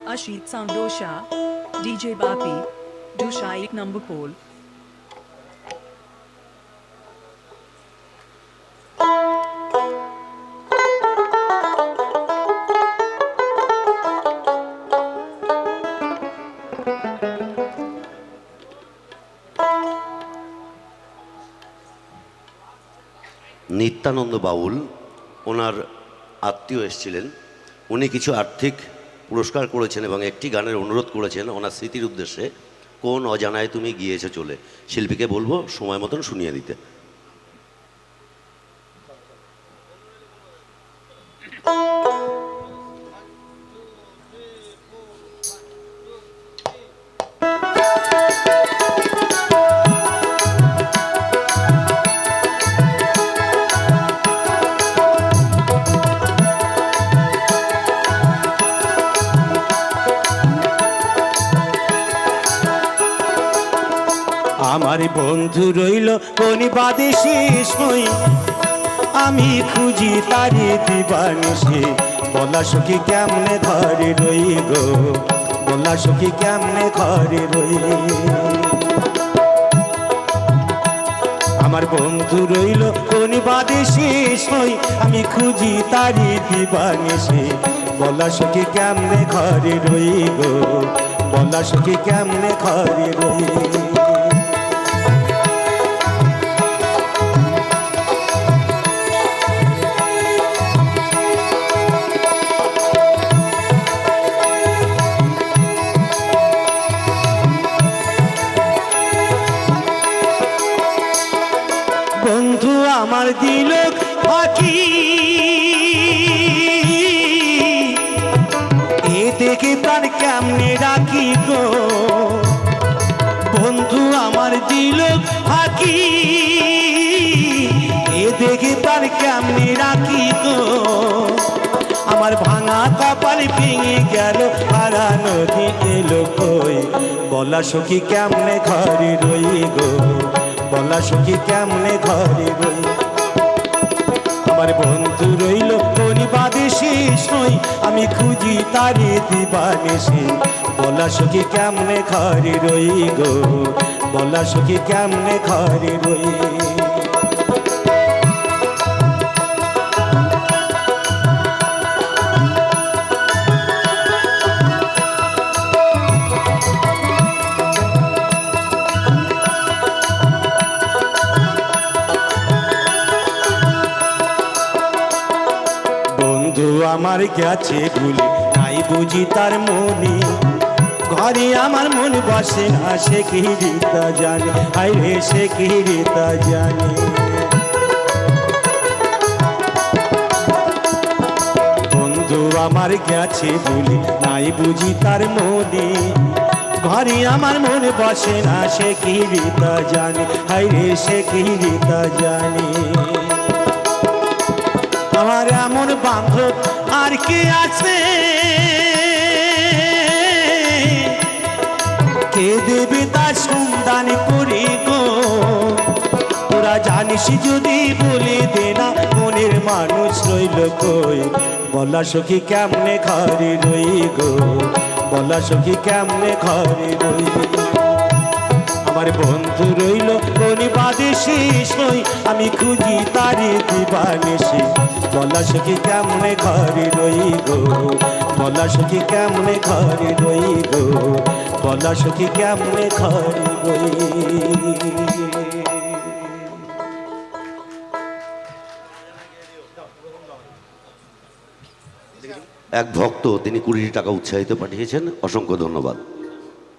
Ashit Soundosha, DJ Bapi, Dusha 1 number pole. Nityananda বাউল ওনার আত্মীয় এসেছিলেন, উনি কিছু আর্থিক পুরস্কার করেছেন এবং একটি গানের অনুরোধ করেছেন ওনার স্মৃতির উদ্দেশ্যে। কোন অজানায় তুমি গিয়েছো চলে, শিল্পীকে বলবো সময় মতন শুনিয়ে দিতে। আমার বন্ধু রইল কোন বাদেশে সই, আমি খুঁজি তারে দিবানিসে। বলা সখী কেমনে ঘরে রই গো, বলা সখী কেমনে ঘরে রই। আমার বন্ধু রইল কোন বাদেশে সই, আমি খুঁজি তারে দিবানিসে। বলা সখী কেমনে ঘরে রই গো, বলা সখী কেমনে ঘরে রই। বন্ধু আমার দিল ফাঁকি, এ দেখে তার কেমনে রাখি গো। বন্ধু আমার দিল ফাঁকি, এ দেখে তার কেমনে রাখি গো। আমার ভাঙা কপাল ভেঙে গেল, হারা নদী এলো কই। বলা সখী কেমনে ঘরে রই গো, বলা সখী কেমনে ঘরে রই। আমার বন্ধু রইল কোন বাদেশে সই, আমি খুঁজি তারে দিবানিসে। বলা সখী কেমনে ঘরে রই গো, বলা সখী কেমনে ঘরে রই। বন্ধু আমার গেছে ভুলে, নাই বুঝি তার মনে। ঘরে আমার মন বসে না, সে কি তা জানে, হায় রে সে কি তা জানে। বন্ধু আমার গেছে ভুলে, নাই বুঝি তার মনে। ঘরে আমার মন বসে না, সে কি তা জানে, হায় রে সে কি তা জানে। আমার এমন বান্ধব আর কে আছে, কে দেবে তার সন্ধান করে গো। তোরা জানিস যদি বলে দে না, মনের মানুষ রইল কই। বলা সখী কেমনে ঘরে রই গো, বলা সখী কেমনে ঘরে রই। আমার বন্ধু রইল কোন বাদেশে সই, আমি খুঁজি তারে দিবানিসে। বলা সখী কেমনে ঘরে রই গো, বলা সখী কেমনে ঘরে রই গো, বলা সখী কেমনে ঘরে রই। এক ভক্ত তিনি 20 টাকা উৎসাহিত পাঠিয়েছেন, অসংখ্য ধন্যবাদ।